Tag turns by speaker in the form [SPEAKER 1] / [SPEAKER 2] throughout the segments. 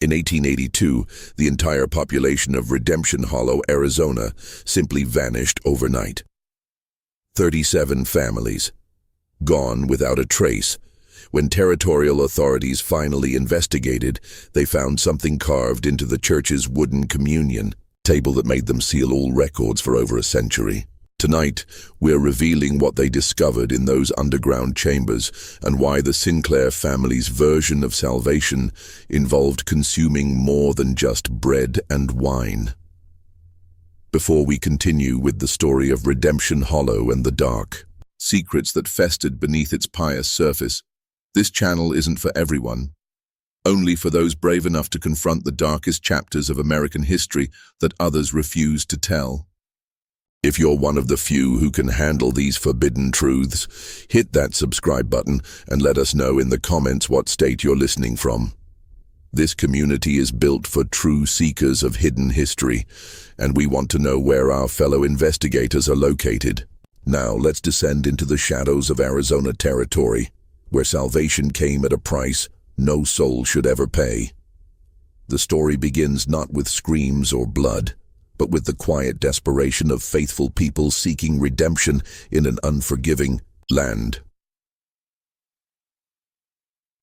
[SPEAKER 1] In 1882, the entire population of Redemption Hollow, Arizona, simply vanished overnight. 37 families, gone without a trace. When territorial authorities finally investigated, they found something carved into the church's wooden communion table that made them seal all records for over a century. Tonight, we're revealing what they discovered in those underground chambers and why the Sinclair family's version of salvation involved consuming more than just bread and wine. Before we continue with the story of Redemption Hollow and the dark secrets that festered beneath its pious surface, this channel isn't for everyone. Only for those brave enough to confront the darkest chapters of American history that others refuse to tell. If you're one of the few who can handle these forbidden truths, hit that subscribe button and let us know in the comments what state you're listening from. This community is built for true seekers of hidden history, and we want to know where our fellow investigators are located. Now let's descend into the shadows of Arizona territory, where salvation came at a price no soul should ever pay. The story begins not with screams or blood, but with the quiet desperation of faithful people seeking redemption in an unforgiving land.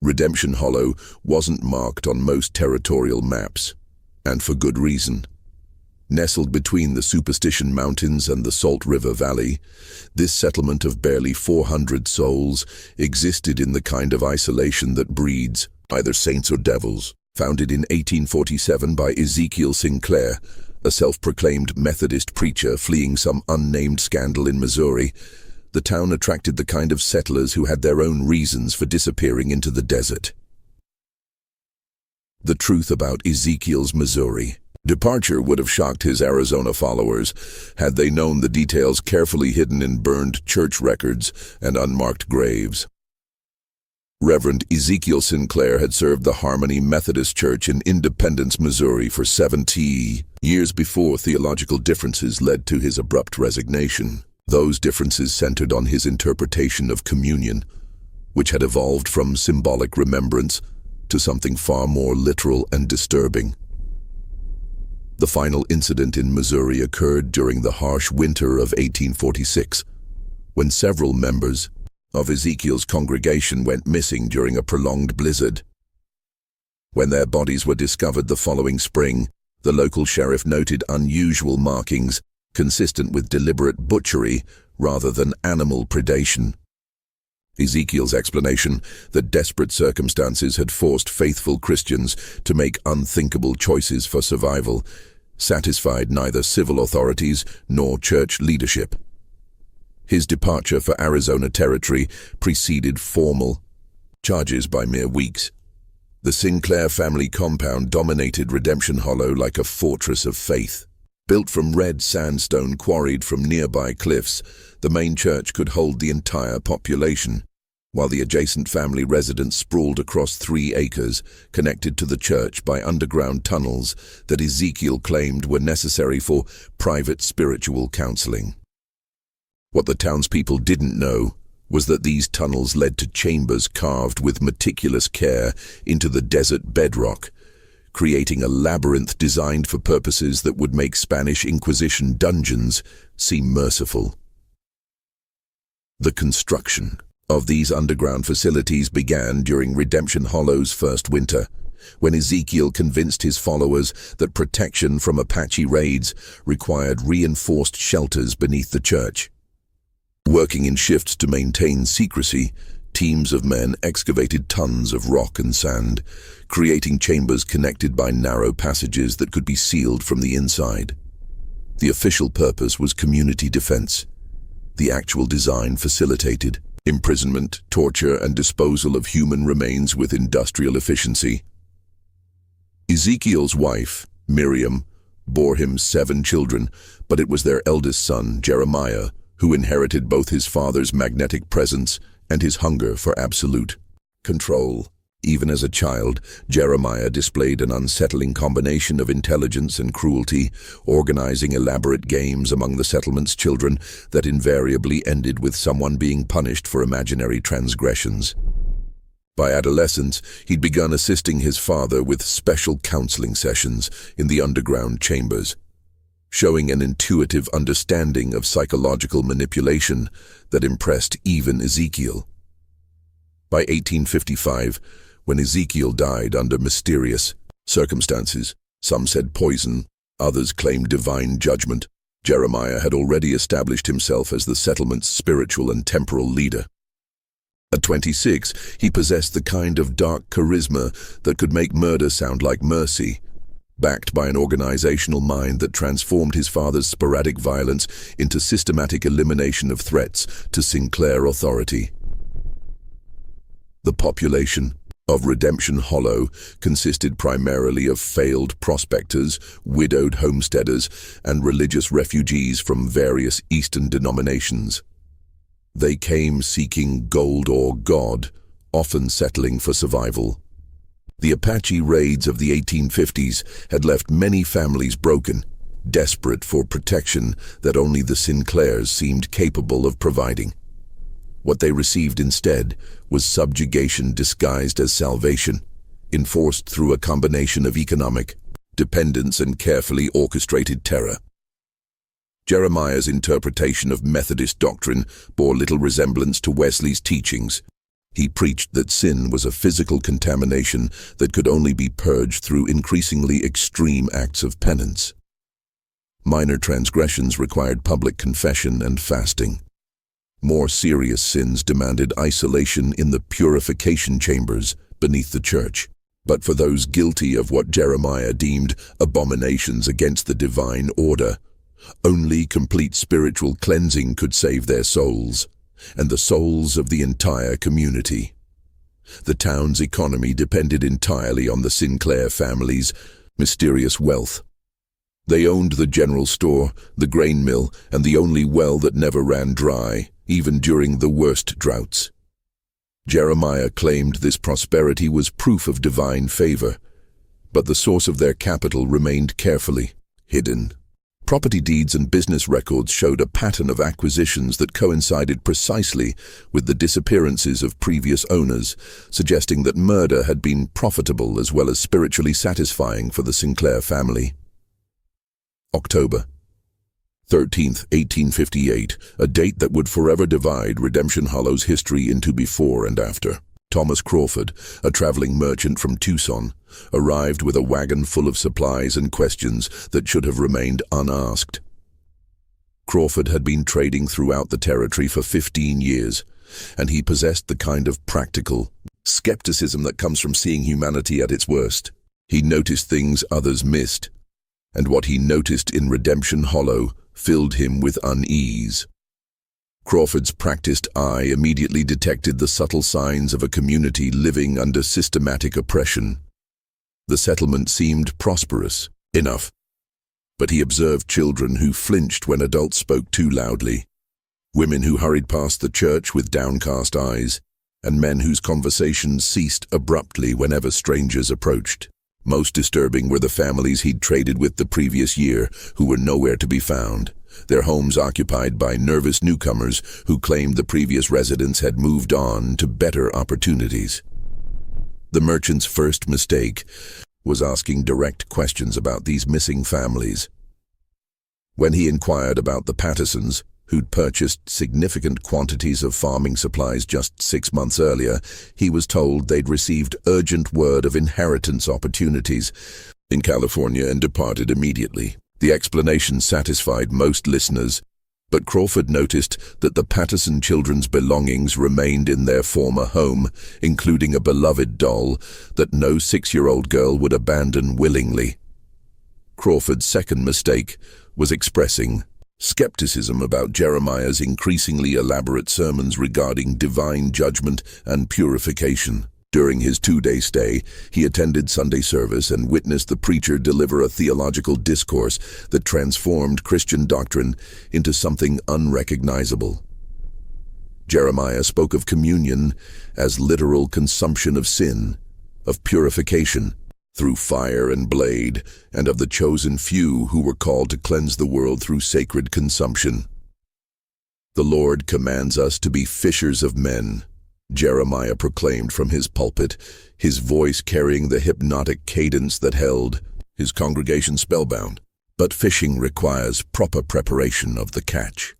[SPEAKER 1] Redemption Hollow wasn't marked on most territorial maps, and for good reason. Nestled between the Superstition Mountains and the Salt River Valley, this settlement of barely 400 souls existed in the kind of isolation that breeds either saints or devils. Founded in 1847 by Ezekiel Sinclair, a self-proclaimed Methodist preacher fleeing some unnamed scandal in Missouri, the town attracted the kind of settlers who had their own reasons for disappearing into the desert. The truth about Ezekiel's Missouri departure would have shocked his Arizona followers had they known the details carefully hidden in burned church records and unmarked graves. Reverend Ezekiel Sinclair had served the Harmony Methodist Church in Independence, Missouri for 70 years before theological differences led to his abrupt resignation. Those differences centered on his interpretation of communion, which had evolved from symbolic remembrance to something far more literal and disturbing. The final incident in Missouri occurred during the harsh winter of 1846, when several members of Ezekiel's congregation went missing during a prolonged blizzard. When their bodies were discovered the following spring, the local sheriff noted unusual markings consistent with deliberate butchery rather than animal predation. Ezekiel's explanation that desperate circumstances had forced faithful Christians to make unthinkable choices for survival satisfied neither civil authorities nor church leadership. His departure for Arizona territory preceded formal charges by mere weeks. The Sinclair family compound dominated Redemption Hollow like a fortress of faith. Built from red sandstone quarried from nearby cliffs, the main church could hold the entire population, while the adjacent family residence sprawled across 3 acres, connected to the church by underground tunnels that Ezekiel claimed were necessary for private spiritual counseling. What the townspeople didn't know was that these tunnels led to chambers carved with meticulous care into the desert bedrock, creating a labyrinth designed for purposes that would make Spanish Inquisition dungeons seem merciful. The construction of these underground facilities began during Redemption Hollow's first winter, when Ezekiel convinced his followers that protection from Apache raids required reinforced shelters beneath the church. Working in shifts to maintain secrecy, teams of men excavated tons of rock and sand, creating chambers connected by narrow passages that could be sealed from the inside. The official purpose was community defense. The actual design facilitated imprisonment, torture, and disposal of human remains with industrial efficiency. Ezekiel's wife, Miriam, bore him 7 children, but it was their eldest son, Jeremiah, who inherited both his father's magnetic presence and his hunger for absolute control. Even as a child, Jeremiah displayed an unsettling combination of intelligence and cruelty, organizing elaborate games among the settlement's children that invariably ended with someone being punished for imaginary transgressions. By adolescence, he'd begun assisting his father with special counseling sessions in the underground chambers, showing an intuitive understanding of psychological manipulation that impressed even Ezekiel. By 1855, when Ezekiel died under mysterious circumstances, some said poison, others claimed divine judgment, Jeremiah had already established himself as the settlement's spiritual and temporal leader. At 26, he possessed the kind of dark charisma that could make murder sound like mercy, backed by an organizational mind that transformed his father's sporadic violence into systematic elimination of threats to Sinclair authority. The population of Redemption Hollow consisted primarily of failed prospectors, widowed homesteaders, and religious refugees from various Eastern denominations. They came seeking gold or God, often settling for survival. The Apache raids of the 1850s had left many families broken, desperate for protection that only the Sinclairs seemed capable of providing. What they received instead was subjugation disguised as salvation, enforced through a combination of economic dependence and carefully orchestrated terror. Jeremiah's interpretation of Methodist doctrine bore little resemblance to Wesley's teachings. He preached that sin was a physical contamination that could only be purged through increasingly extreme acts of penance. Minor transgressions required public confession and fasting. More serious sins demanded isolation in the purification chambers beneath the church. But for those guilty of what Jeremiah deemed abominations against the divine order, only complete spiritual cleansing could save their souls, and the souls of the entire community. The town's economy depended entirely on the Sinclair family's mysterious wealth. They owned the general store, the grain mill, and the only well that never ran dry, even during the worst droughts. Jeremiah claimed this prosperity was proof of divine favor, but the source of their capital remained carefully hidden. Property deeds and business records showed a pattern of acquisitions that coincided precisely with the disappearances of previous owners, suggesting that murder had been profitable as well as spiritually satisfying for the Sinclair family. October 13th, 1858, a date that would forever divide Redemption Hollow's history into before and after. Thomas Crawford, a traveling merchant from Tucson, arrived with a wagon full of supplies and questions that should have remained unasked. Crawford had been trading throughout the territory for 15 years, and he possessed the kind of practical skepticism that comes from seeing humanity at its worst. He noticed things others missed, and what he noticed in Redemption Hollow filled him with unease. Crawford's practiced eye immediately detected the subtle signs of a community living under systematic oppression. The settlement seemed prosperous enough, but he observed children who flinched when adults spoke too loudly, women who hurried past the church with downcast eyes, and men whose conversations ceased abruptly whenever strangers approached. Most disturbing were the families he'd traded with the previous year, who were nowhere to be found, their homes occupied by nervous newcomers who claimed the previous residents had moved on to better opportunities. The merchant's first mistake was asking direct questions about these missing families. When he inquired about the Pattersons, who'd purchased significant quantities of farming supplies just 6 months earlier, he was told they'd received urgent word of inheritance opportunities in California and departed immediately. The explanation satisfied most listeners, but Crawford noticed that the Patterson children's belongings remained in their former home, including a beloved doll that no 6-year-old girl would abandon willingly. Crawford's second mistake was expressing skepticism about Jeremiah's increasingly elaborate sermons regarding divine judgment and purification. During his 2-day stay, he attended Sunday service and witnessed the preacher deliver a theological discourse that transformed Christian doctrine into something unrecognizable. Jeremiah spoke of communion as literal consumption of sin, of purification through fire and blade, and of the chosen few who were called to cleanse the world through sacred consumption. The Lord commands us to be fishers of men, Jeremiah proclaimed from his pulpit, his voice carrying the hypnotic cadence that held his congregation spellbound. But fishing requires proper preparation of the catch.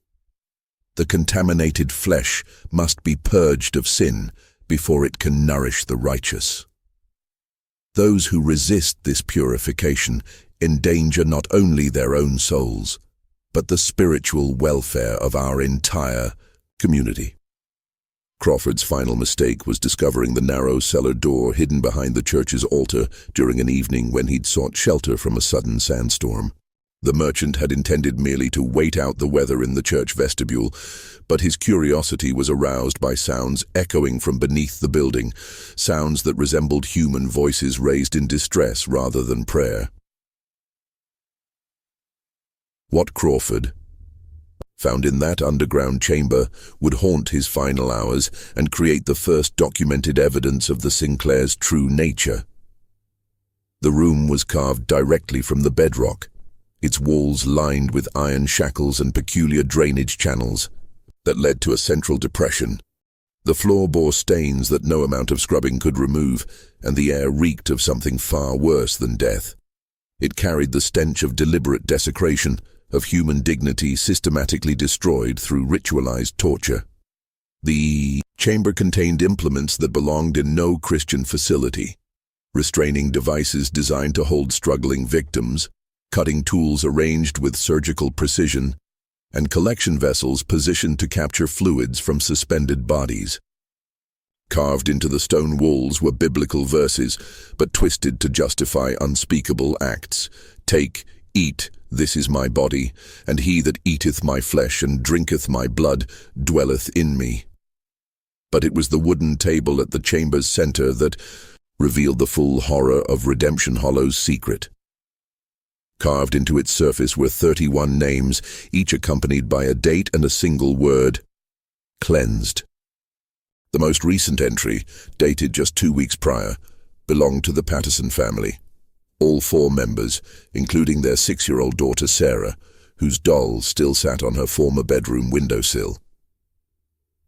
[SPEAKER 1] The contaminated flesh must be purged of sin before it can nourish the righteous. Those who resist this purification endanger not only their own souls, but the spiritual welfare of our entire community. Crawford's final mistake was discovering the narrow cellar door hidden behind the church's altar during an evening when he'd sought shelter from a sudden sandstorm. The merchant had intended merely to wait out the weather in the church vestibule, but his curiosity was aroused by sounds echoing from beneath the building, sounds that resembled human voices raised in distress rather than prayer. What Crawford found in that underground chamber would haunt his final hours and create the first documented evidence of the Sinclairs' true nature. The room was carved directly from the bedrock, its walls lined with iron shackles and peculiar drainage channels that led to a central depression. The floor bore stains that no amount of scrubbing could remove, and the air reeked of something far worse than death. It carried the stench of deliberate desecration, of human dignity systematically destroyed through ritualized torture. The chamber contained implements that belonged in no Christian facility, restraining devices designed to hold struggling victims, cutting tools arranged with surgical precision, and collection vessels positioned to capture fluids from suspended bodies. Carved into the stone walls were biblical verses, but twisted to justify unspeakable acts. Take, eat, this is my body, and he that eateth my flesh and drinketh my blood dwelleth in me. But it was the wooden table at the chamber's center that revealed the full horror of Redemption Hollow's secret. Carved into its surface were 31 names, each accompanied by a date and a single word: cleansed. The most recent entry, dated just 2 weeks prior, belonged to the Patterson family. All 4 members, including their 6-year-old daughter Sarah, whose doll still sat on her former bedroom windowsill.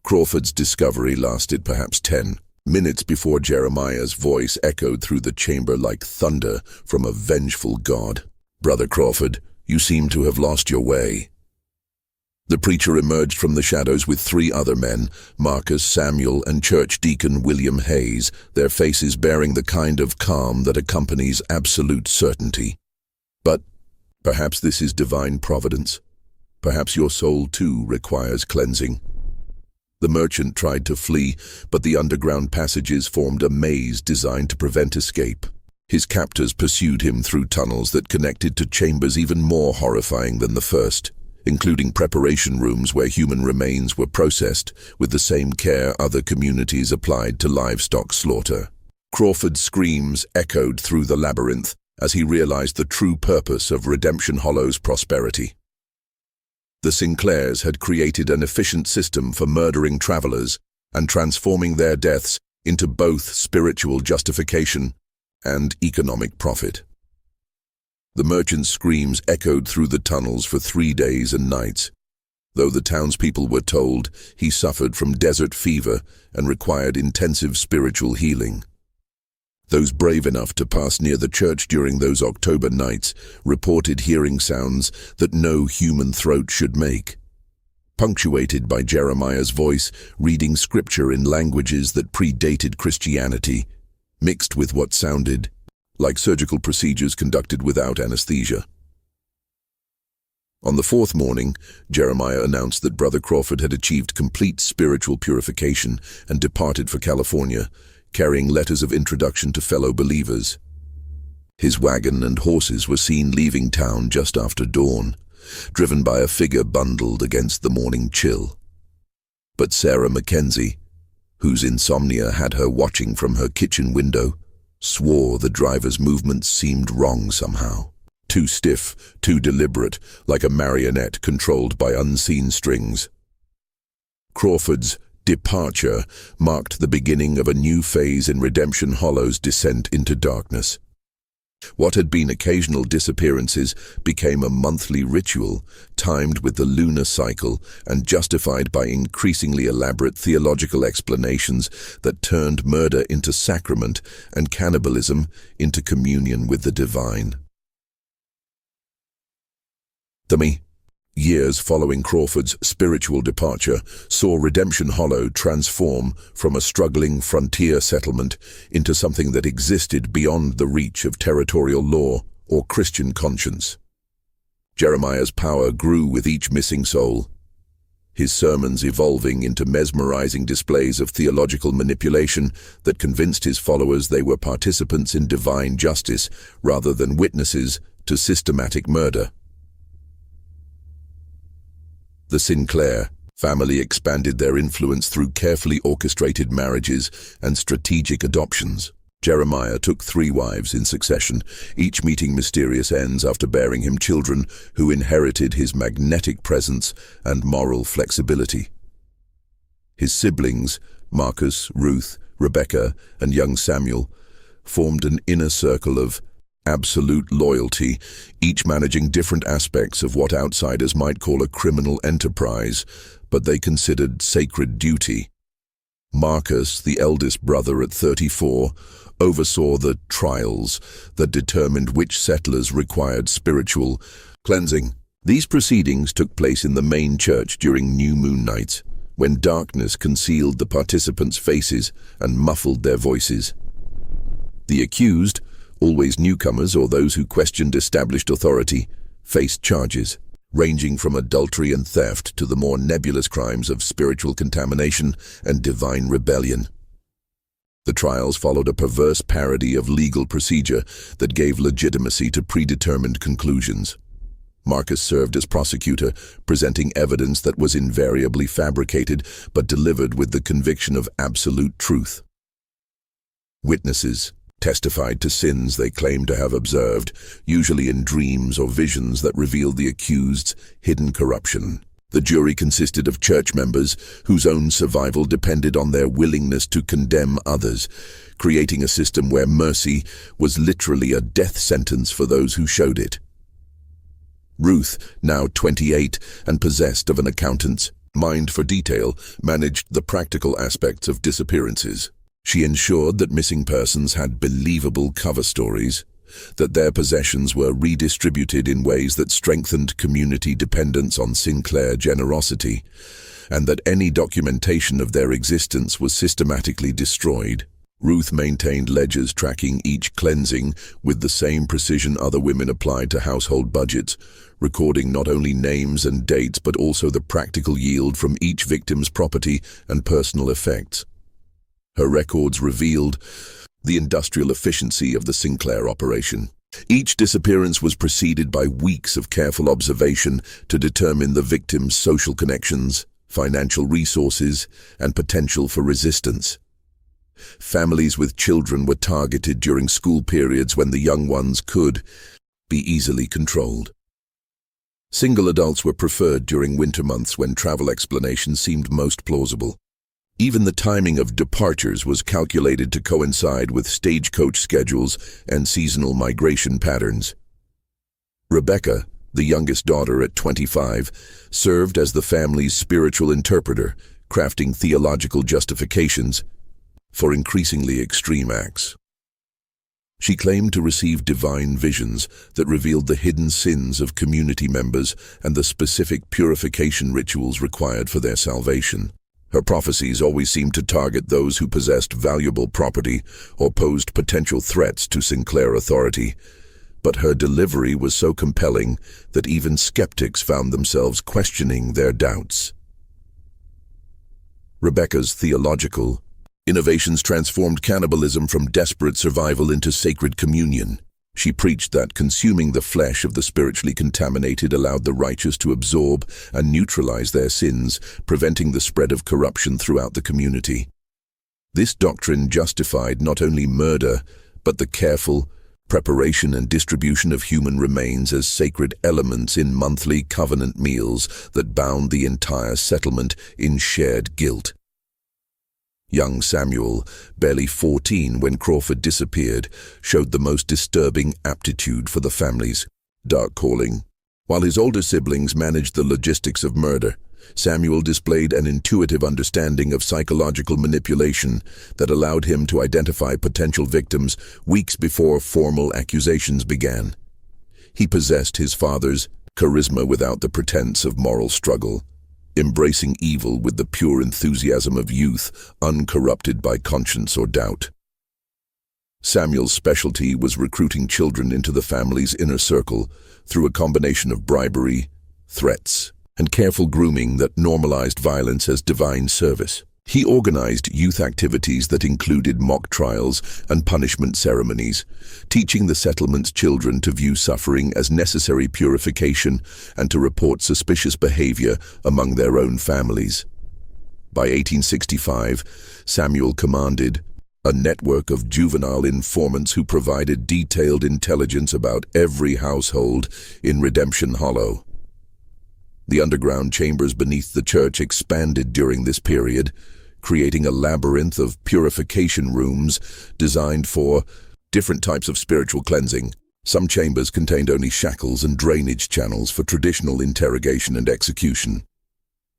[SPEAKER 1] Crawford's discovery lasted perhaps 10 minutes before Jeremiah's voice echoed through the chamber like thunder from a vengeful God. "Brother Crawford, you seem to have lost your way." The preacher emerged from the shadows with 3 other men, Marcus, Samuel, and church deacon William Hayes, their faces bearing the kind of calm that accompanies absolute certainty. "But perhaps this is divine providence. Perhaps your soul too requires cleansing." The merchant tried to flee, but the underground passages formed a maze designed to prevent escape. His captors pursued him through tunnels that connected to chambers even more horrifying than the first, including preparation rooms where human remains were processed with the same care other communities applied to livestock slaughter. Crawford's screams echoed through the labyrinth as he realized the true purpose of Redemption Hollow's prosperity. The Sinclairs had created an efficient system for murdering travelers and transforming their deaths into both spiritual justification and economic profit. The merchant's screams echoed through the tunnels for 3 days and nights. Though the townspeople were told he suffered from desert fever and required intensive spiritual healing. Those brave enough to pass near the church during those October nights reported hearing sounds that no human throat should make, punctuated by Jeremiah's voice reading scripture in languages that predated Christianity, mixed with what sounded like surgical procedures conducted without anesthesia. On the 4th morning, Jeremiah announced that Brother Crawford had achieved complete spiritual purification and departed for California, carrying letters of introduction to fellow believers. His wagon and horses were seen leaving town just after dawn, driven by a figure bundled against the morning chill. But Sarah Mackenzie, whose insomnia had her watching from her kitchen window, swore the driver's movements seemed wrong somehow. Too stiff, too deliberate, like a marionette controlled by unseen strings. Crawford's departure marked the beginning of a new phase in Redemption Hollow's descent into darkness. What had been occasional disappearances became a monthly ritual, timed with the lunar cycle and justified by increasingly elaborate theological explanations that turned murder into sacrament and cannibalism into communion with the divine. Years following Crawford's spiritual departure saw Redemption Hollow transform from a struggling frontier settlement into something that existed beyond the reach of territorial law or Christian conscience. Jeremiah's power grew with each missing soul, his sermons evolving into mesmerizing displays of theological manipulation that convinced his followers they were participants in divine justice rather than witnesses to systematic murder. The Sinclair family expanded their influence through carefully orchestrated marriages and strategic adoptions. Jeremiah took 3 wives in succession, each meeting mysterious ends after bearing him children who inherited his magnetic presence and moral flexibility. His siblings, Marcus, Ruth, Rebecca, and young Samuel, formed an inner circle of absolute loyalty, each managing different aspects of what outsiders might call a criminal enterprise, but they considered sacred duty. Marcus, the eldest brother at 34, oversaw the trials that determined which settlers required spiritual cleansing. These proceedings took place in the main church during new moon nights, when darkness concealed the participants' faces and muffled their voices. The accused, always newcomers or those who questioned established authority, faced charges, ranging from adultery and theft to the more nebulous crimes of spiritual contamination and divine rebellion. The trials followed a perverse parody of legal procedure that gave legitimacy to predetermined conclusions. Marcus served as prosecutor, presenting evidence that was invariably fabricated but delivered with the conviction of absolute truth. Witnesses testified to sins they claimed to have observed, usually in dreams or visions that revealed the accused's hidden corruption. The jury consisted of church members whose own survival depended on their willingness to condemn others, creating a system where mercy was literally a death sentence for those who showed it. Ruth, now 28 and possessed of an accountant's mind for detail, managed the practical aspects of disappearances. She ensured that missing persons had believable cover stories, that their possessions were redistributed in ways that strengthened community dependence on Sinclair generosity, and that any documentation of their existence was systematically destroyed. Ruth maintained ledgers tracking each cleansing with the same precision other women applied to household budgets, recording not only names and dates but also the practical yield from each victim's property and personal effects. Her records revealed the industrial efficiency of the Sinclair operation. Each disappearance was preceded by weeks of careful observation to determine the victim's social connections, financial resources, and potential for resistance. Families with children were targeted during school periods when the young ones could be easily controlled. Single adults were preferred during winter months when travel explanations seemed most plausible. Even the timing of departures was calculated to coincide with stagecoach schedules and seasonal migration patterns. Rebecca, the youngest daughter at 25, served as the family's spiritual interpreter, crafting theological justifications for increasingly extreme acts. She claimed to receive divine visions that revealed the hidden sins of community members and the specific purification rituals required for their salvation. Her prophecies always seemed to target those who possessed valuable property or posed potential threats to Sinclair authority, but her delivery was so compelling that even skeptics found themselves questioning their doubts. Rebecca's theological innovations transformed cannibalism from desperate survival into sacred communion. She preached that consuming the flesh of the spiritually contaminated allowed the righteous to absorb and neutralize their sins, preventing the spread of corruption throughout the community. This doctrine justified not only murder, but the careful preparation and distribution of human remains as sacred elements in monthly covenant meals that bound the entire settlement in shared guilt. Young Samuel, barely 14 when Crawford disappeared, showed the most disturbing aptitude for the family's dark calling. While his older siblings managed the logistics of murder, Samuel displayed an intuitive understanding of psychological manipulation that allowed him to identify potential victims weeks before formal accusations began. He possessed his father's charisma without the pretense of moral struggle, embracing evil with the pure enthusiasm of youth, uncorrupted by conscience or doubt. Samuel's specialty was recruiting children into the family's inner circle through a combination of bribery, threats, and careful grooming that normalized violence as divine service. He organized youth activities that included mock trials and punishment ceremonies, teaching the settlement's children to view suffering as necessary purification and to report suspicious behavior among their own families. By 1865, Samuel commanded a network of juvenile informants who provided detailed intelligence about every household in Redemption Hollow. The underground chambers beneath the church expanded during this period, creating a labyrinth of purification rooms designed for different types of spiritual cleansing. Some chambers contained only shackles and drainage channels for traditional interrogation and execution.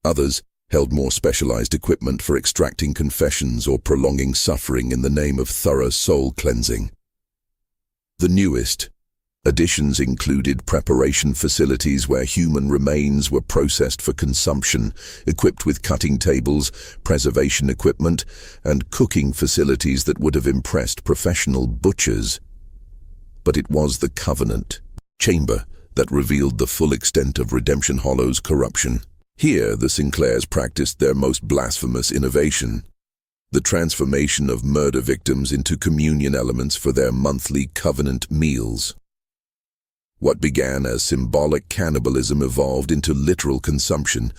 [SPEAKER 1] Others held more specialized equipment for extracting confessions or prolonging suffering in the name of thorough soul cleansing. The newest additions included preparation facilities where human remains were processed for consumption, equipped with cutting tables, preservation equipment, and cooking facilities that would have impressed professional butchers. But it was the Covenant chamber that revealed the full extent of Redemption Hollow's corruption. Here, the Sinclairs practiced their most blasphemous innovation: the transformation of murder victims into communion elements for their monthly covenant meals. What began as symbolic cannibalism evolved into literal consumption,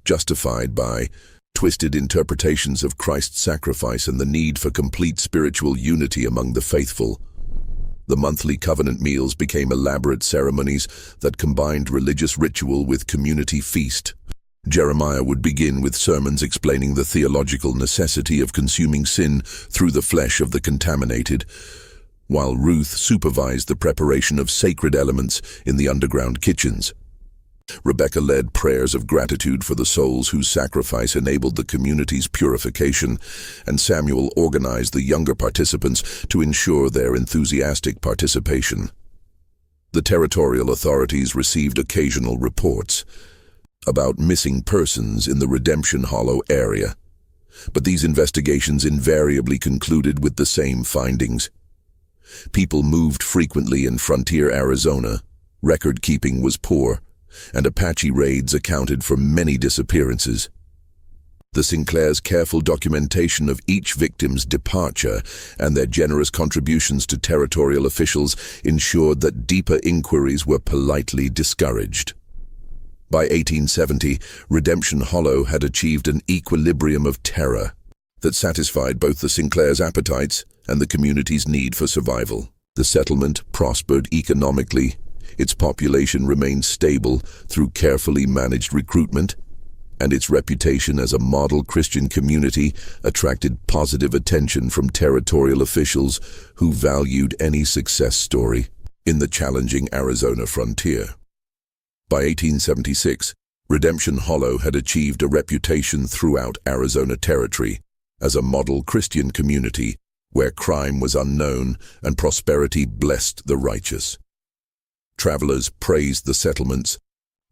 [SPEAKER 1] justified by twisted interpretations of Christ's sacrifice and the need for complete spiritual unity among the faithful. The monthly covenant meals became elaborate ceremonies that combined religious ritual with community feast. Jeremiah would begin with sermons explaining the theological necessity of consuming sin through the flesh of the contaminated, while Ruth supervised the preparation of sacred elements in the underground kitchens. Rebecca led prayers of gratitude for the souls whose sacrifice enabled the community's purification, and Samuel organized the younger participants to ensure their enthusiastic participation. The territorial authorities received occasional reports about missing persons in the Redemption Hollow area, but these investigations invariably concluded with the same findings. People moved frequently in frontier Arizona, record-keeping was poor, and Apache raids accounted for many disappearances. The Sinclairs' careful documentation of each victim's departure and their generous contributions to territorial officials ensured that deeper inquiries were politely discouraged. By 1870, Redemption Hollow had achieved an equilibrium of terror that satisfied both the Sinclairs' appetites and the community's need for survival. The settlement prospered economically. Its population remained stable through carefully managed recruitment, and its reputation as a model Christian community attracted positive attention from territorial officials who valued any success story in the challenging Arizona frontier. By 1876, Redemption Hollow had achieved a reputation throughout Arizona territory as a model Christian community where crime was unknown and prosperity blessed the righteous. Travelers praised the settlement's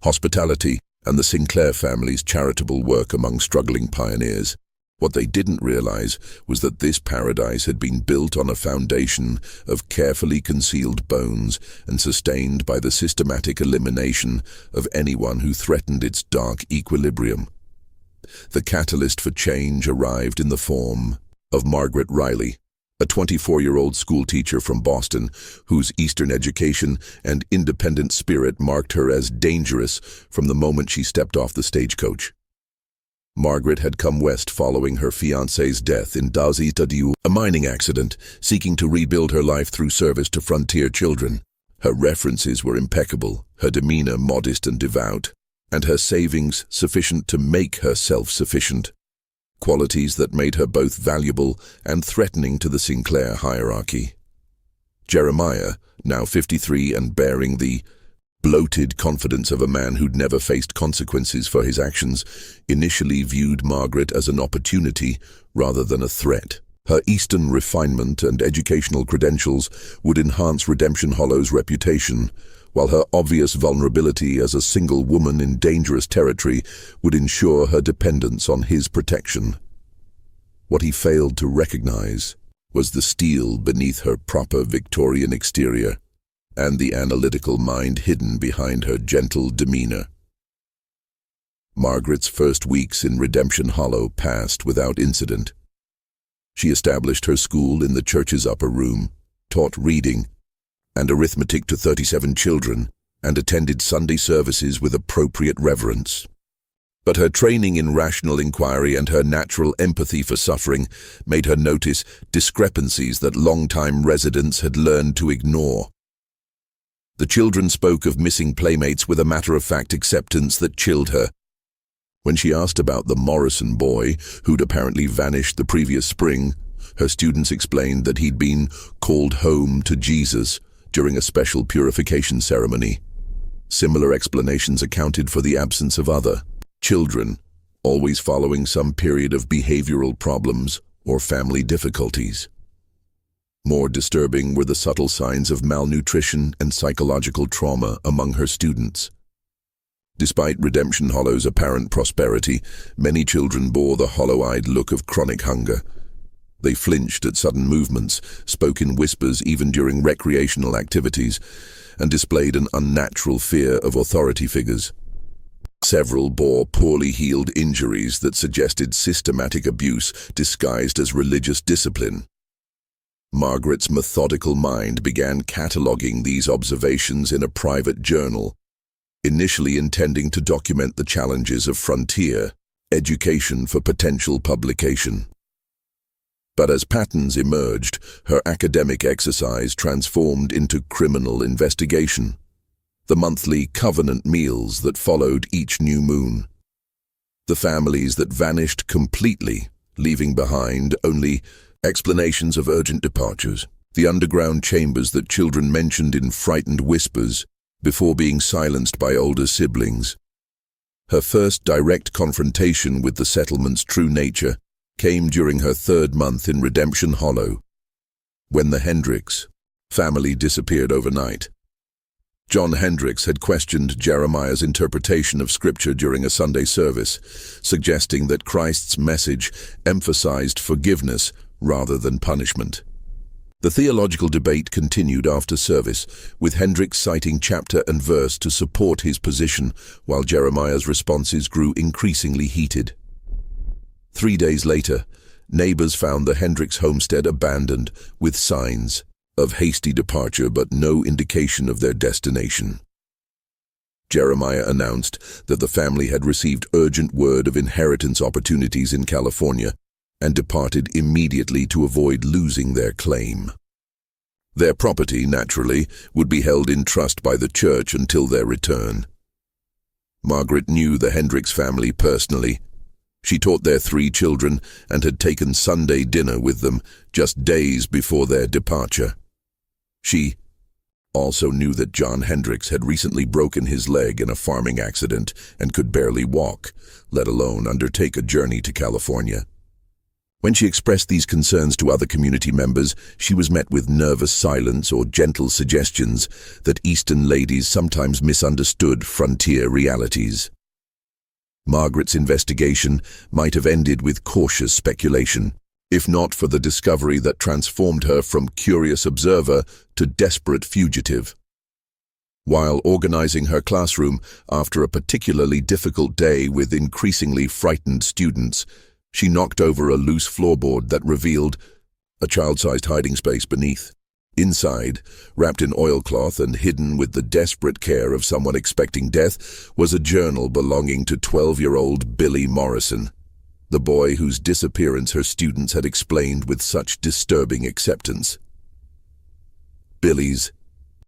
[SPEAKER 1] hospitality and the Sinclair family's charitable work among struggling pioneers. What they didn't realize was that this paradise had been built on a foundation of carefully concealed bones and sustained by the systematic elimination of anyone who threatened its dark equilibrium. The catalyst for change arrived in the form of Margaret Riley, a 24-year-old schoolteacher from Boston whose Eastern education and independent spirit marked her as dangerous from the moment she stepped off the stagecoach. Margaret had come west following her fiancé's death in Dazitadu, a mining accident, seeking to rebuild her life through service to frontier children. Her references were impeccable, her demeanor modest and devout, and her savings sufficient to make her self-sufficient. qualities that made her both valuable and threatening to the Sinclair hierarchy. Jeremiah, now 53 and bearing the bloated confidence of a man who'd never faced consequences for his actions, initially viewed Margaret as an opportunity rather than a threat. Her Eastern refinement and educational credentials would enhance Redemption Hollow's reputation, while her obvious vulnerability as a single woman in dangerous territory would ensure her dependence on his protection. What he failed to recognize was the steel beneath her proper Victorian exterior and the analytical mind hidden behind her gentle demeanor. Margaret's first weeks in Redemption Hollow passed without incident. She established her school in the church's upper room, taught reading and arithmetic to 37 children, and attended Sunday services with appropriate reverence. But her training in rational inquiry and her natural empathy for suffering made her notice discrepancies that long-time residents had learned to ignore. The children spoke of missing playmates with a matter-of-fact acceptance that chilled her. When she asked about the Morrison boy, who'd apparently vanished the previous spring, her students explained that he'd been called home to Jesus during a special purification ceremony. Similar explanations accounted for the absence of other children, always following some period of behavioral problems or family difficulties. More disturbing were the subtle signs of malnutrition and psychological trauma among her students. Despite Redemption Hollow's apparent prosperity, many children bore the hollow-eyed look of chronic hunger. They flinched at sudden movements, spoke in whispers even during recreational activities, and displayed an unnatural fear of authority figures. Several bore poorly healed injuries that suggested systematic abuse disguised as religious discipline. Margaret's methodical mind began cataloging these observations in a private journal, initially intending to document the challenges of frontier education for potential publication. But as patterns emerged, her academic exercise transformed into criminal investigation. The monthly covenant meals that followed each new moon. The families that vanished completely, leaving behind only explanations of urgent departures. The underground chambers that children mentioned in frightened whispers before being silenced by older siblings. Her first direct confrontation with the settlement's true nature came during her third month in Redemption Hollow, when the Hendricks family disappeared overnight. John Hendricks had questioned Jeremiah's interpretation of Scripture during a Sunday service, suggesting that Christ's message emphasized forgiveness rather than punishment. The theological debate continued after service, with Hendricks citing chapter and verse to support his position, while Jeremiah's responses grew increasingly heated. 3 days later, neighbors found the Hendricks homestead abandoned, with signs of hasty departure but no indication of their destination. Jeremiah announced that the family had received urgent word of inheritance opportunities in California and departed immediately to avoid losing their claim. Their property, naturally, would be held in trust by the church until their return. Margaret knew the Hendricks family personally. She taught their 3 children and had taken Sunday dinner with them just days before their departure. She also knew that John Hendricks had recently broken his leg in a farming accident and could barely walk, let alone undertake a journey to California. When she expressed these concerns to other community members, she was met with nervous silence or gentle suggestions that Eastern ladies sometimes misunderstood frontier realities. Margaret's investigation might have ended with cautious speculation, if not for the discovery that transformed her from curious observer to desperate fugitive. While organizing her classroom after a particularly difficult day with increasingly frightened students, she knocked over a loose floorboard that revealed a child-sized hiding space beneath. Inside, wrapped in oilcloth and hidden with the desperate care of someone expecting death, was a journal belonging to 12-year-old Billy Morrison, the boy whose disappearance her students had explained with such disturbing acceptance. Billy's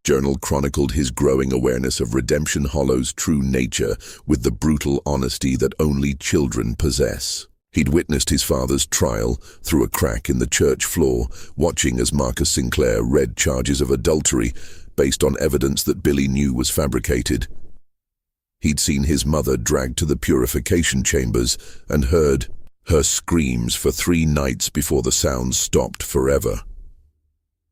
[SPEAKER 1] journal chronicled his growing awareness of Redemption Hollow's true nature with the brutal honesty that only children possess. He'd witnessed his father's trial through a crack in the church floor, watching as Marcus Sinclair read charges of adultery based on evidence that Billy knew was fabricated. He'd seen his mother dragged to the purification chambers and heard her screams for 3 nights before the sounds stopped forever.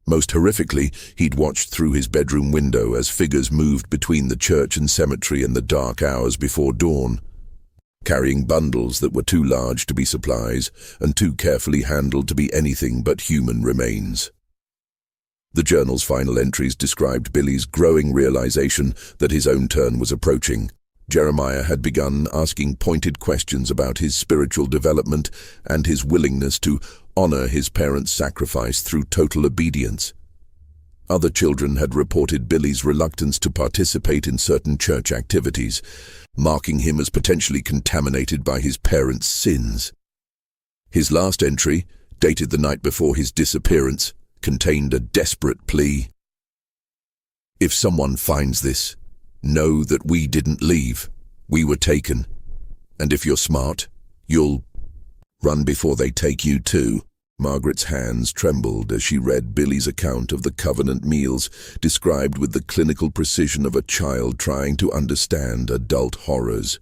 [SPEAKER 1] Most horrifically, he'd watched through his bedroom window as figures moved between the church and cemetery in the dark hours before dawn, carrying bundles that were too large to be supplies and too carefully handled to be anything but human remains. The journal's final entries described Billy's growing realization that his own turn was approaching. Jeremiah had begun asking pointed questions about his spiritual development and his willingness to honor his parents' sacrifice through total obedience. Other children had reported Billy's reluctance to participate in certain church activities, marking him as potentially contaminated by his parents' sins. His last entry, dated the night before his disappearance, contained a desperate plea. "If someone finds this, know that we didn't leave. We were taken. And if you're smart, you'll run before they take you too." Margaret's hands trembled as she read Billy's account of the Covenant meals, described with the clinical precision of a child trying to understand adult horrors.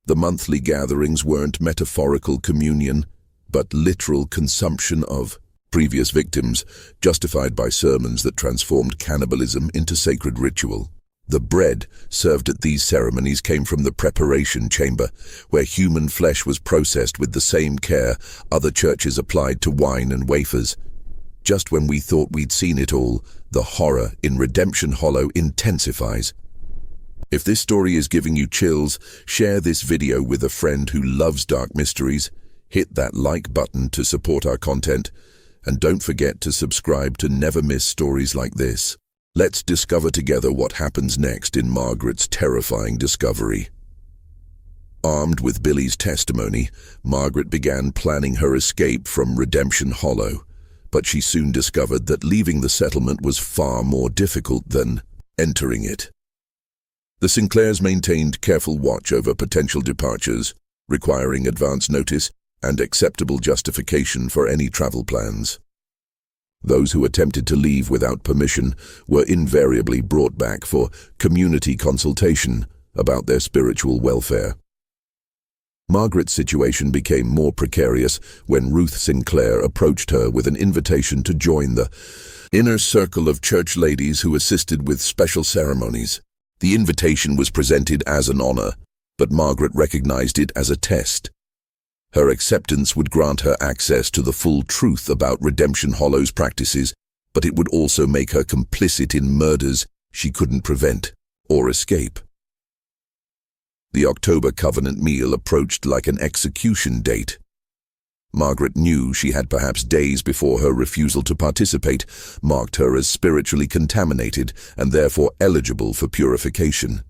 [SPEAKER 1] The monthly gatherings weren't metaphorical communion, but literal consumption of previous victims, justified by sermons that transformed cannibalism into sacred ritual. The bread served at these ceremonies came from the preparation chamber, where human flesh was processed with the same care other churches applied to wine and wafers. Just when we thought we'd seen it all, the horror in Redemption Hollow intensifies. If this story is giving you chills, share this video with a friend who loves dark mysteries, hit that like button to support our content, and don't forget to subscribe to never miss stories like this. Let's discover together what happens next in Margaret's terrifying discovery. Armed with Billy's testimony, Margaret began planning her escape from Redemption Hollow, but she soon discovered that leaving the settlement was far more difficult than entering it. The Sinclairs maintained careful watch over potential departures, requiring advance notice and acceptable justification for any travel plans. Those who attempted to leave without permission were invariably brought back for community consultation about their spiritual welfare. Margaret's situation became more precarious when Ruth Sinclair approached her with an invitation to join the inner circle of church ladies who assisted with special ceremonies. The invitation was presented as an honor, but Margaret recognized it as a test. Her acceptance would grant her access to the full truth about Redemption Hollow's practices, but it would also make her complicit in murders she couldn't prevent or escape. The October Covenant meal approached like an execution date. Margaret knew she had perhaps days before her refusal to participate marked her as spiritually contaminated and therefore eligible for purification.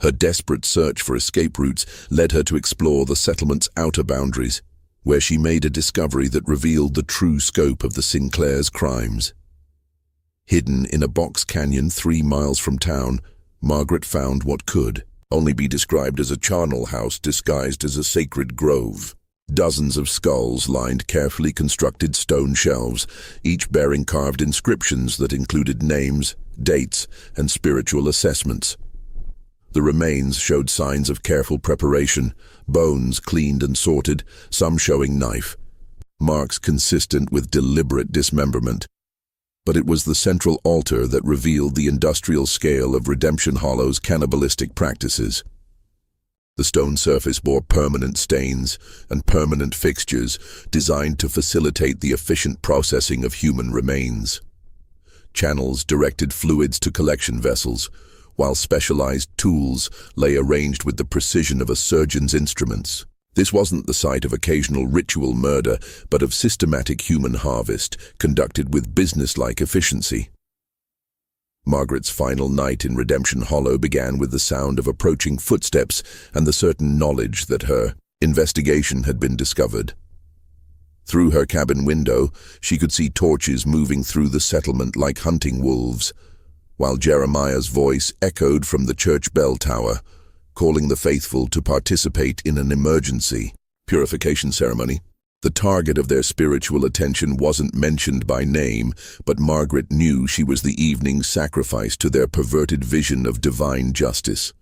[SPEAKER 1] Her desperate search for escape routes led her to explore the settlement's outer boundaries, where she made a discovery that revealed the true scope of the Sinclairs' crimes. Hidden in a box canyon 3 miles from town, Margaret found what could only be described as a charnel house disguised as a sacred grove. Dozens of skulls lined carefully constructed stone shelves, each bearing carved inscriptions that included names, dates, and spiritual assessments. The remains showed signs of careful preparation, bones cleaned and sorted, some showing knife marks consistent with deliberate dismemberment. But it was the central altar that revealed the industrial scale of Redemption Hollow's cannibalistic practices. The stone surface bore permanent stains and permanent fixtures designed to facilitate the efficient processing of human remains. Channels directed fluids to collection vessels, while specialized tools lay arranged with the precision of a surgeon's instruments. This wasn't the site of occasional ritual murder, but of systematic human harvest, conducted with businesslike efficiency. Margaret's final night in Redemption Hollow began with the sound of approaching footsteps and the certain knowledge that her investigation had been discovered. Through her cabin window, she could see torches moving through the settlement like hunting wolves, while Jeremiah's voice echoed from the church bell tower, calling the faithful to participate in an emergency purification ceremony. The target of their spiritual attention wasn't mentioned by name, but Margaret knew she was the evening sacrifice to their perverted vision of divine justice.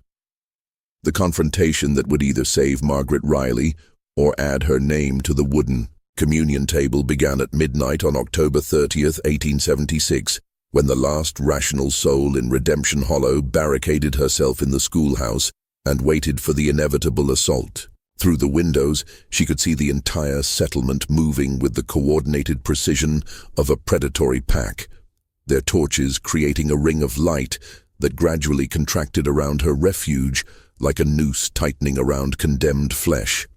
[SPEAKER 1] The confrontation that would either save Margaret Riley or add her name to the wooden communion table began at midnight on October 30th, 1876, when the last rational soul in Redemption Hollow barricaded herself in the schoolhouse and waited for the inevitable assault. Through the windows, she could see the entire settlement moving with the coordinated precision of a predatory pack, their torches creating a ring of light that gradually contracted around her refuge like a noose tightening around condemned flesh.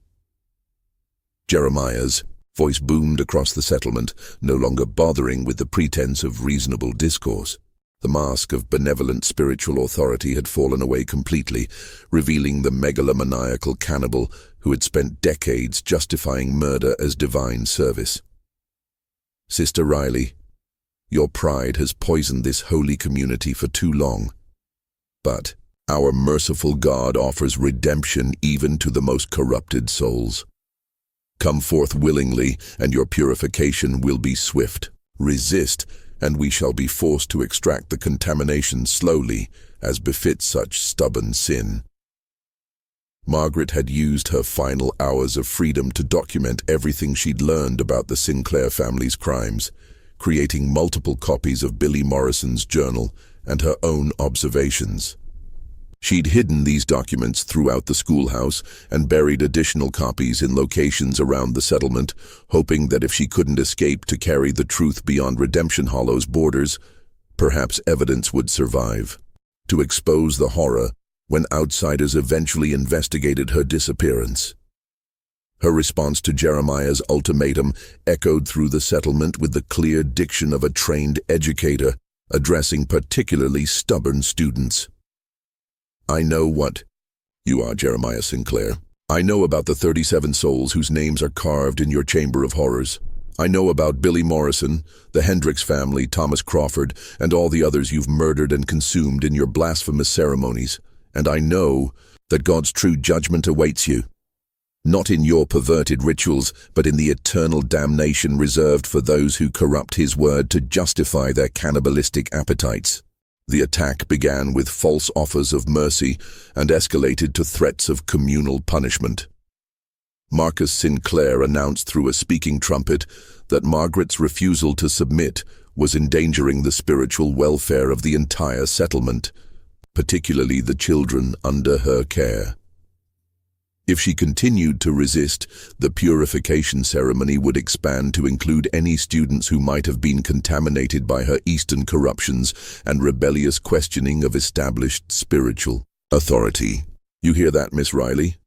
[SPEAKER 1] Jeremiah's voice boomed across the settlement, no longer bothering with the pretense of reasonable discourse. The mask of benevolent spiritual authority had fallen away completely, revealing the megalomaniacal cannibal who had spent decades justifying murder as divine service. Sister Riley, your pride has poisoned this holy community for too long. But our merciful God offers redemption even to the most corrupted souls. Come forth willingly, and your purification will be swift. Resist, and we shall be forced to extract the contamination slowly, as befits such stubborn sin. Margaret had used her final hours of freedom to document everything she'd learned about the Sinclair family's crimes, creating multiple copies of Billy Morrison's journal and her own observations. She'd hidden these documents throughout the schoolhouse and buried additional copies in locations around the settlement, hoping that if she couldn't escape to carry the truth beyond Redemption Hollow's borders, perhaps evidence would survive. To expose the horror when outsiders eventually investigated her disappearance. Her response to Jeremiah's ultimatum echoed through the settlement with the clear diction of a trained educator, addressing particularly stubborn students. I know what you are, Jeremiah Sinclair. I know about the 37 souls whose names are carved in your chamber of horrors. I know about Billy Morrison, the Hendricks family, Thomas Crawford, and all the others you've murdered and consumed in your blasphemous ceremonies. And I know that God's true judgment awaits you. Not in your perverted rituals, but in the eternal damnation reserved for those who corrupt His word to justify their cannibalistic appetites. The attack began with false offers of mercy and escalated to threats of communal punishment. Marcus Sinclair announced through a speaking trumpet that Margaret's refusal to submit was endangering the spiritual welfare of the entire settlement, particularly the children under her care. If she continued to resist, the purification ceremony would expand to include any students who might have been contaminated by her Eastern corruptions and rebellious questioning of established spiritual authority. You hear that, Miss Riley?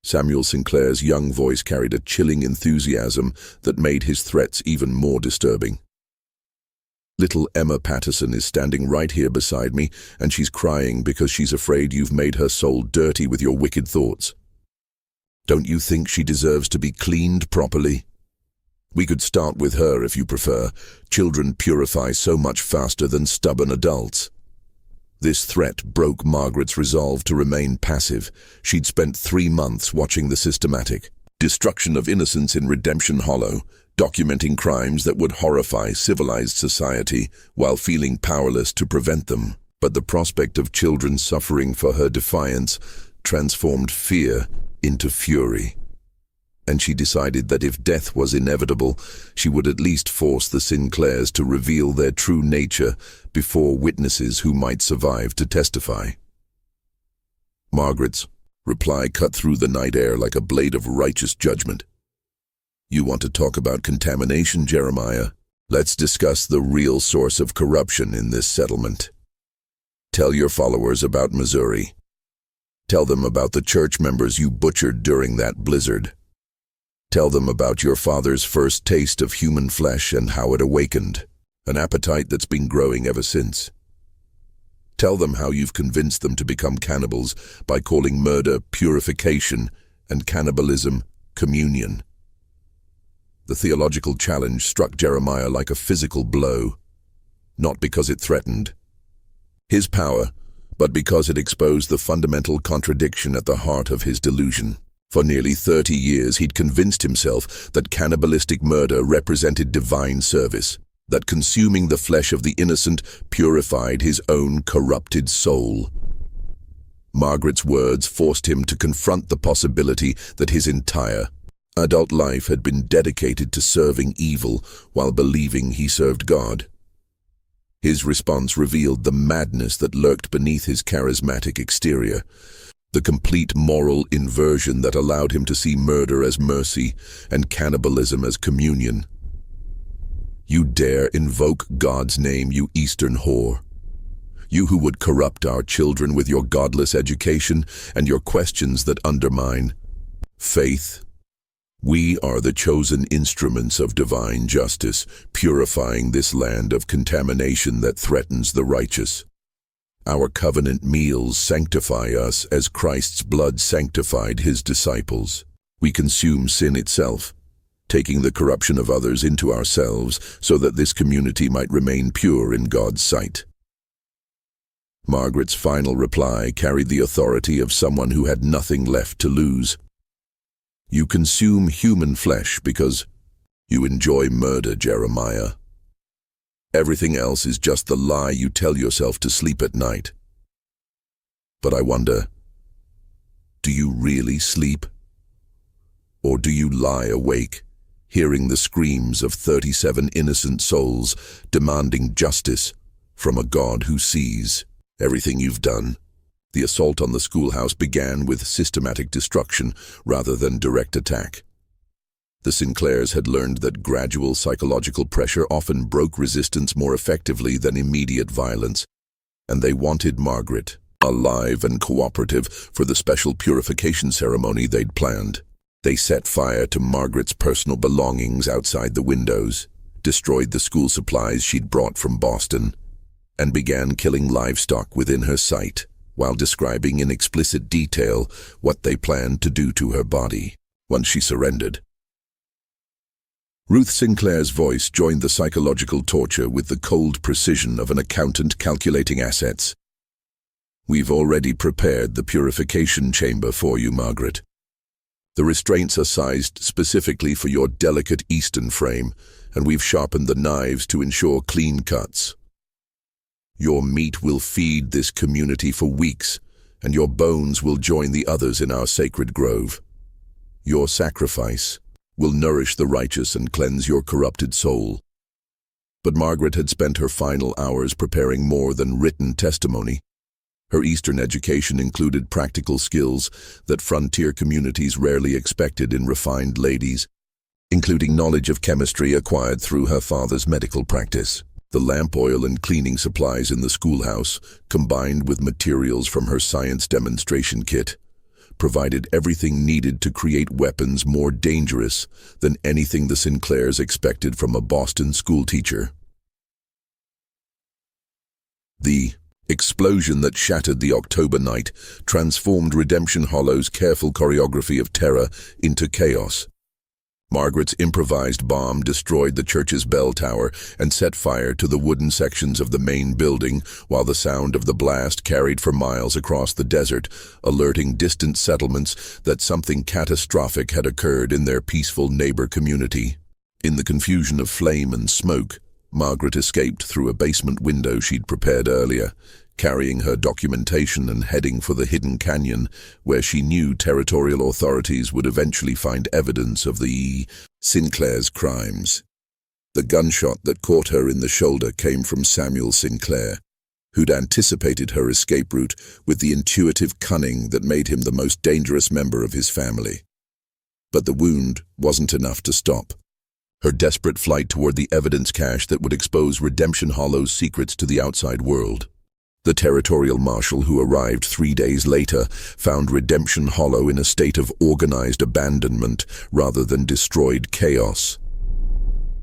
[SPEAKER 1] Samuel Sinclair's young voice carried a chilling enthusiasm that made his threats even more disturbing. Little Emma Patterson is standing right here beside me, and she's crying because she's afraid you've made her soul dirty with your wicked thoughts. Don't you think she deserves to be cleaned properly? We could start with her if you prefer. Children purify so much faster than stubborn adults. This threat broke Margaret's resolve to remain passive. She'd spent 3 months watching the systematic destruction of innocents in Redemption Hollow, documenting crimes that would horrify civilized society while feeling powerless to prevent them. But the prospect of children suffering for her defiance transformed fear into fury. And she decided that if death was inevitable, she would at least force the Sinclairs to reveal their true nature before witnesses who might survive to testify. Margaret's reply cut through the night air like a blade of righteous judgment. You want to talk about contamination, Jeremiah? Let's discuss the real source of corruption in this settlement. Tell your followers about Missouri. Tell them about the church members you butchered during that blizzard. Tell them about your father's first taste of human flesh and how it awakened, an appetite that's been growing ever since. Tell them how you've convinced them to become cannibals by calling murder purification and cannibalism communion. The theological challenge struck Jeremiah like a physical blow, not because it threatened his power, but because it exposed the fundamental contradiction at the heart of his delusion. For nearly 30 years he'd convinced himself that cannibalistic murder represented divine service, that consuming the flesh of the innocent purified his own corrupted soul. Margaret's words forced him to confront the possibility that his entire adult life had been dedicated to serving evil while believing he served God. His response revealed the madness that lurked beneath his charismatic exterior, the complete moral inversion that allowed him to see murder as mercy and cannibalism as communion. "You dare invoke God's name, you Eastern whore. You who would corrupt our children with your godless education and your questions that undermine faith. We are the chosen instruments of divine justice, purifying this land of contamination that threatens the righteous. Our covenant meals sanctify us as Christ's blood sanctified his disciples. We consume sin itself, taking the corruption of others into ourselves so that this community might remain pure in God's sight." Margaret's final reply carried the authority of someone who had nothing left to lose. "You consume human flesh because you enjoy murder, Jeremiah. Everything else is just the lie you tell yourself to sleep at night. But I wonder, do you really sleep? Or do you lie awake, hearing the screams of 37 innocent souls demanding justice from a God who sees everything you've done?" The assault on the schoolhouse began with systematic destruction rather than direct attack. The Sinclairs had learned that gradual psychological pressure often broke resistance more effectively than immediate violence, and they wanted Margaret alive and cooperative for the special purification ceremony they'd planned. They set fire to Margaret's personal belongings outside the windows, destroyed the school supplies she'd brought from Boston, and began killing livestock within her sight, while describing in explicit detail what they planned to do to her body once she surrendered. Ruth Sinclair's voice joined the psychological torture with the cold precision of an accountant calculating assets. "We've already prepared the purification chamber for you, Margaret. The restraints are sized specifically for your delicate Eastern frame, and we've sharpened the knives to ensure clean cuts. Your meat will feed this community for weeks, and your bones will join the others in our sacred grove. Your sacrifice will nourish the righteous and cleanse your corrupted soul." But Margaret had spent her final hours preparing more than written testimony. Her Eastern education included practical skills that frontier communities rarely expected in refined ladies, including knowledge of chemistry acquired through her father's medical practice. The lamp oil and cleaning supplies in the schoolhouse, combined with materials from her science demonstration kit, provided everything needed to create weapons more dangerous than anything the Sinclairs expected from a Boston schoolteacher. The explosion that shattered the October night transformed Redemption Hollow's careful choreography of terror into chaos. Margaret's improvised bomb destroyed the church's bell tower and set fire to the wooden sections of the main building, while the sound of the blast carried for miles across the desert, alerting distant settlements that something catastrophic had occurred in their peaceful neighbor community. In the confusion of flame and smoke, Margaret escaped through a basement window she'd prepared earlier, carrying her documentation and heading for the hidden canyon, where she knew territorial authorities would eventually find evidence of the Sinclair's crimes. The gunshot that caught her in the shoulder came from Samuel Sinclair, who'd anticipated her escape route with the intuitive cunning that made him the most dangerous member of his family. But the wound wasn't enough to stop her desperate flight toward the evidence cache that would expose Redemption Hollow's secrets to the outside world. The territorial marshal who arrived 3 days later found Redemption Hollow in a state of organized abandonment rather than destroyed chaos.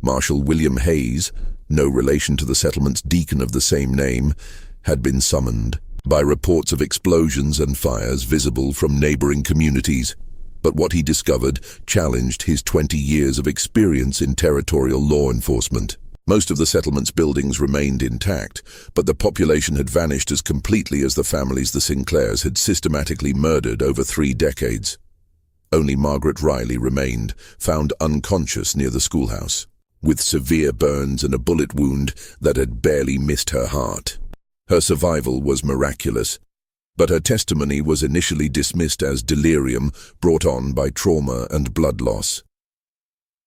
[SPEAKER 1] Marshal William Hayes, no relation to the settlement's deacon of the same name, had been summoned by reports of explosions and fires visible from neighboring communities. But what he discovered challenged his 20 years of experience in territorial law enforcement. Most of the settlement's buildings remained intact, but the population had vanished as completely as the families the Sinclairs had systematically murdered over 3 decades. Only Margaret Riley remained, found unconscious near the schoolhouse, with severe burns and a bullet wound that had barely missed her heart. Her survival was miraculous, but her testimony was initially dismissed as delirium brought on by trauma and blood loss.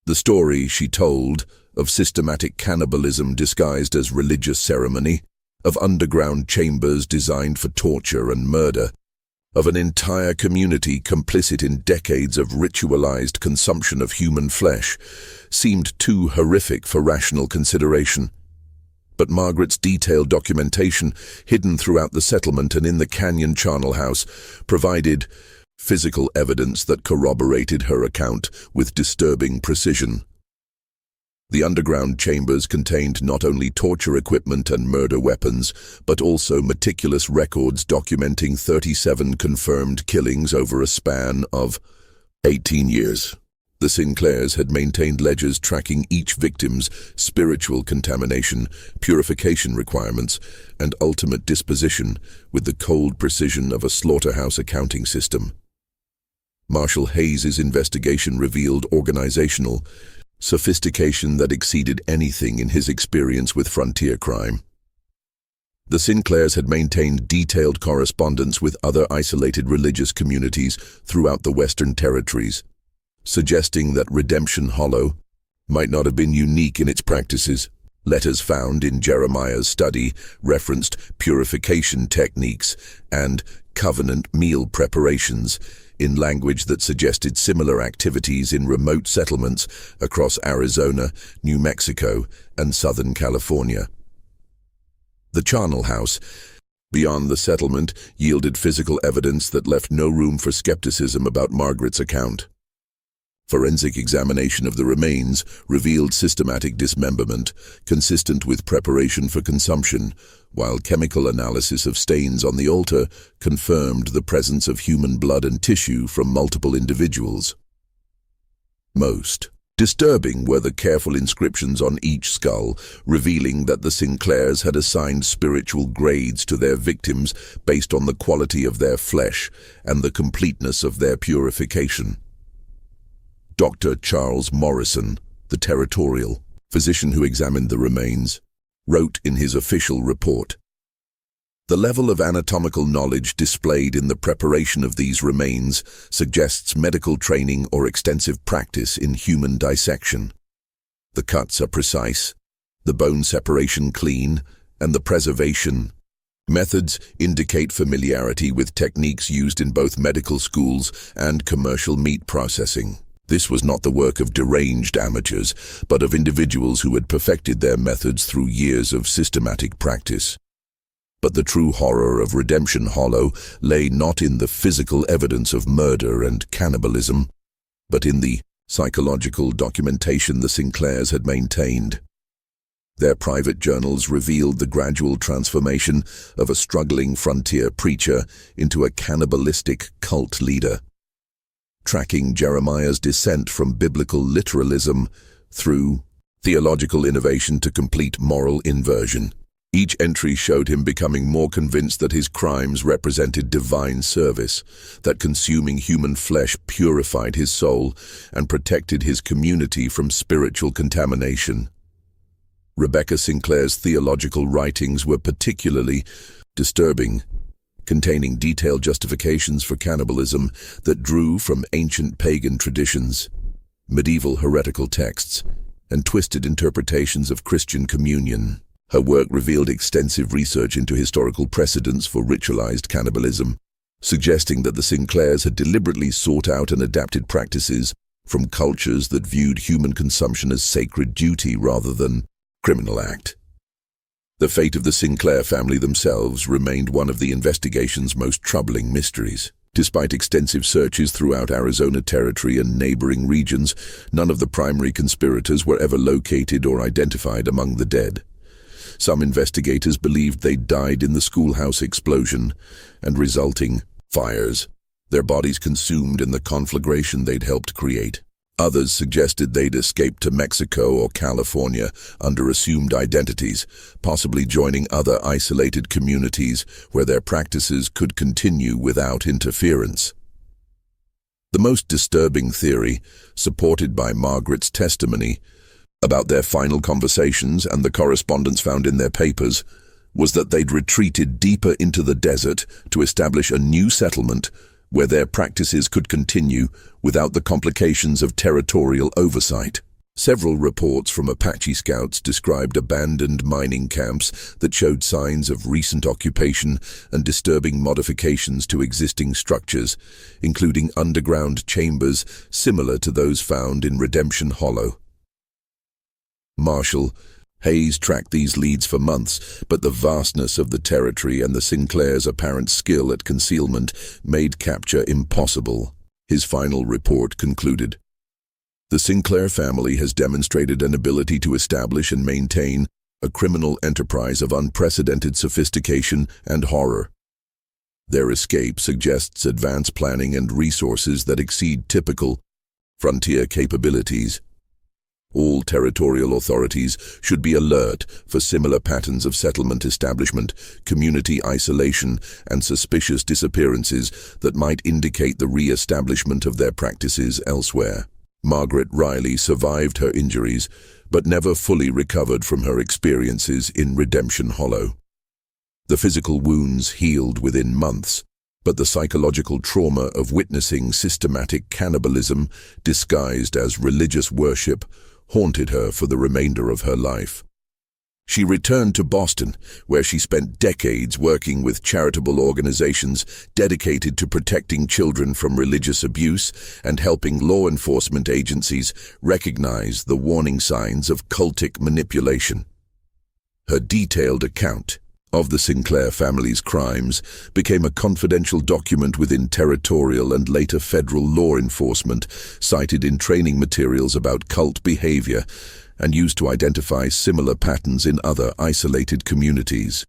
[SPEAKER 1] The story she told of systematic cannibalism disguised as religious ceremony, of underground chambers designed for torture and murder, of an entire community complicit in decades of ritualized consumption of human flesh, seemed too horrific for rational consideration. But Margaret's detailed documentation, hidden throughout the settlement and in the canyon charnel house, provided physical evidence that corroborated her account with disturbing precision. The underground chambers contained not only torture equipment and murder weapons, but also meticulous records documenting 37 confirmed killings over a span of 18 years. The Sinclairs had maintained ledgers tracking each victim's spiritual contamination, purification requirements, and ultimate disposition with the cold precision of a slaughterhouse accounting system. Marshal Hayes's investigation revealed organizational sophistication that exceeded anything in his experience with frontier crime. The Sinclairs had maintained detailed correspondence with other isolated religious communities throughout the Western Territories, suggesting that Redemption Hollow might not have been unique in its practices. Letters found in Jeremiah's study referenced purification techniques and covenant meal preparations in language that suggested similar activities in remote settlements across Arizona, New Mexico, and Southern California. The charnel house, beyond the settlement, yielded physical evidence that left no room for skepticism about Margaret's account. Forensic examination of the remains revealed systematic dismemberment, consistent with preparation for consumption, while chemical analysis of stains on the altar confirmed the presence of human blood and tissue from multiple individuals. Most disturbing were the careful inscriptions on each skull, revealing that the Sinclairs had assigned spiritual grades to their victims based on the quality of their flesh and the completeness of their purification. Dr. Charles Morrison, the territorial physician who examined the remains, wrote in his official report, "The level of anatomical knowledge displayed in the preparation of these remains suggests medical training or extensive practice in human dissection. The cuts are precise, the bone separation clean, and the preservation methods indicate familiarity with techniques used in both medical schools and commercial meat processing. This was not the work of deranged amateurs, but of individuals who had perfected their methods through years of systematic practice." But the true horror of Redemption Hollow lay not in the physical evidence of murder and cannibalism, but in the psychological documentation the Sinclairs had maintained. Their private journals revealed the gradual transformation of a struggling frontier preacher into a cannibalistic cult leader, tracking Jeremiah's descent from biblical literalism through theological innovation to complete moral inversion. Each entry showed him becoming more convinced that his crimes represented divine service, that consuming human flesh purified his soul and protected his community from spiritual contamination. Rebecca Sinclair's theological writings were particularly disturbing, containing detailed justifications for cannibalism that drew from ancient pagan traditions, medieval heretical texts, and twisted interpretations of Christian communion. Her work revealed extensive research into historical precedents for ritualized cannibalism, suggesting that the Sinclairs had deliberately sought out and adapted practices from cultures that viewed human consumption as sacred duty rather than criminal act. The fate of the Sinclair family themselves remained one of the investigation's most troubling mysteries. Despite extensive searches throughout Arizona Territory and neighboring regions, none of the primary conspirators were ever located or identified among the dead. Some investigators believed they died in the schoolhouse explosion and resulting fires, their bodies consumed in the conflagration they'd helped create. Others suggested they'd escaped to Mexico or California under assumed identities, possibly joining other isolated communities where their practices could continue without interference. The most disturbing theory, supported by Margaret's testimony about their final conversations and the correspondence found in their papers, was that they'd retreated deeper into the desert to establish a new settlement where their practices could continue without the complications of territorial oversight. Several reports from Apache scouts described abandoned mining camps that showed signs of recent occupation and disturbing modifications to existing structures, including underground chambers similar to those found in Redemption Hollow. Marshall Hayes tracked these leads for months, but the vastness of the territory and the Sinclairs' apparent skill at concealment made capture impossible. His final report concluded, "The Sinclair family has demonstrated an ability to establish and maintain a criminal enterprise of unprecedented sophistication and horror. Their escape suggests advanced planning and resources that exceed typical frontier capabilities. All territorial authorities should be alert for similar patterns of settlement establishment, community isolation, and suspicious disappearances that might indicate the re-establishment of their practices elsewhere." Margaret Riley survived her injuries, but never fully recovered from her experiences in Redemption Hollow. The physical wounds healed within months, but the psychological trauma of witnessing systematic cannibalism disguised as religious worship haunted her for the remainder of her life. She returned to Boston, where she spent decades working with charitable organizations dedicated to protecting children from religious abuse and helping law enforcement agencies recognize the warning signs of cultic manipulation. Her detailed account of the Sinclair family's crimes became a confidential document within territorial and later federal law enforcement, cited in training materials about cult behavior and used to identify similar patterns in other isolated communities.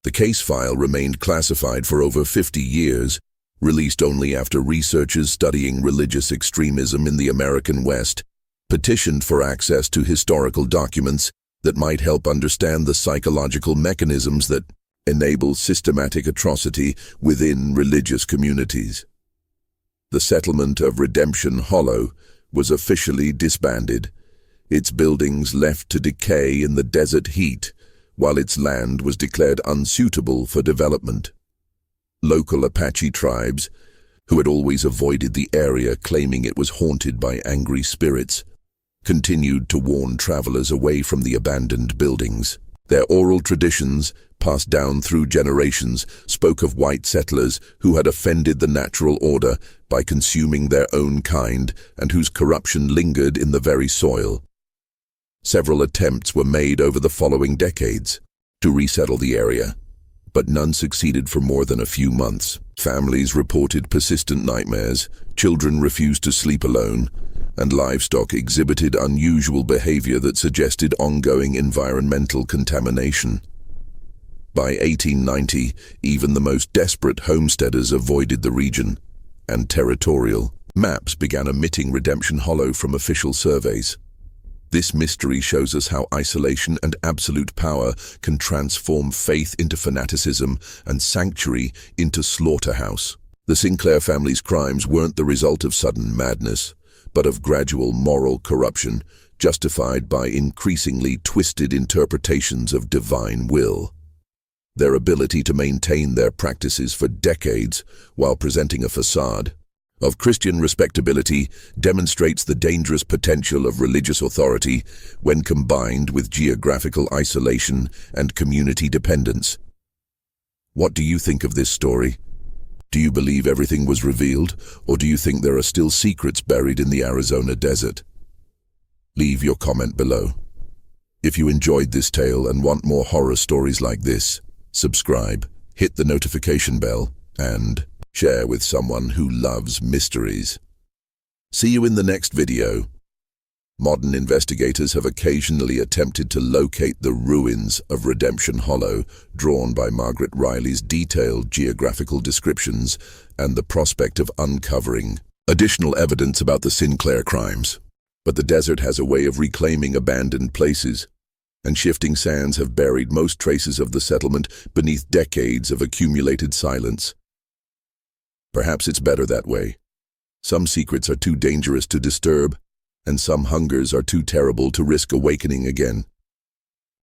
[SPEAKER 1] The case file remained classified for over 50 years, released only after researchers studying religious extremism in the American West petitioned for access to historical documents that might help understand the psychological mechanisms that enable systematic atrocity within religious communities. The settlement of Redemption Hollow was officially disbanded, its buildings left to decay in the desert heat, while its land was declared unsuitable for development. Local Apache tribes, who had always avoided the area claiming it was haunted by angry spirits, continued to warn travelers away from the abandoned buildings. Their oral traditions, passed down through generations, spoke of white settlers who had offended the natural order by consuming their own kind and whose corruption lingered in the very soil. Several attempts were made over the following decades to resettle the area, but none succeeded for more than a few months. Families reported persistent nightmares, children refused to sleep alone, and livestock exhibited unusual behavior that suggested ongoing environmental contamination. By 1890, even the most desperate homesteaders avoided the region, and territorial maps began omitting Redemption Hollow from official surveys. This mystery shows us how isolation and absolute power can transform faith into fanaticism and sanctuary into slaughterhouse. The Sinclair family's crimes weren't the result of sudden madness, but of gradual moral corruption, justified by increasingly twisted interpretations of divine will. Their ability to maintain their practices for decades while presenting a facade of Christian respectability demonstrates the dangerous potential of religious authority when combined with geographical isolation and community dependence. What do you think of this story? Do you believe everything was revealed, or do you think there are still secrets buried in the Arizona desert? Leave your comment below. If you enjoyed this tale and want more horror stories like this, subscribe, hit the notification bell, and share with someone who loves mysteries. See you in the next video. Modern investigators have occasionally attempted to locate the ruins of Redemption Hollow, drawn by Margaret Riley's detailed geographical descriptions and the prospect of uncovering additional evidence about the Sinclair crimes. But the desert has a way of reclaiming abandoned places, and shifting sands have buried most traces of the settlement beneath decades of accumulated silence. Perhaps it's better that way. Some secrets are too dangerous to disturb, and some hungers are too terrible to risk awakening again.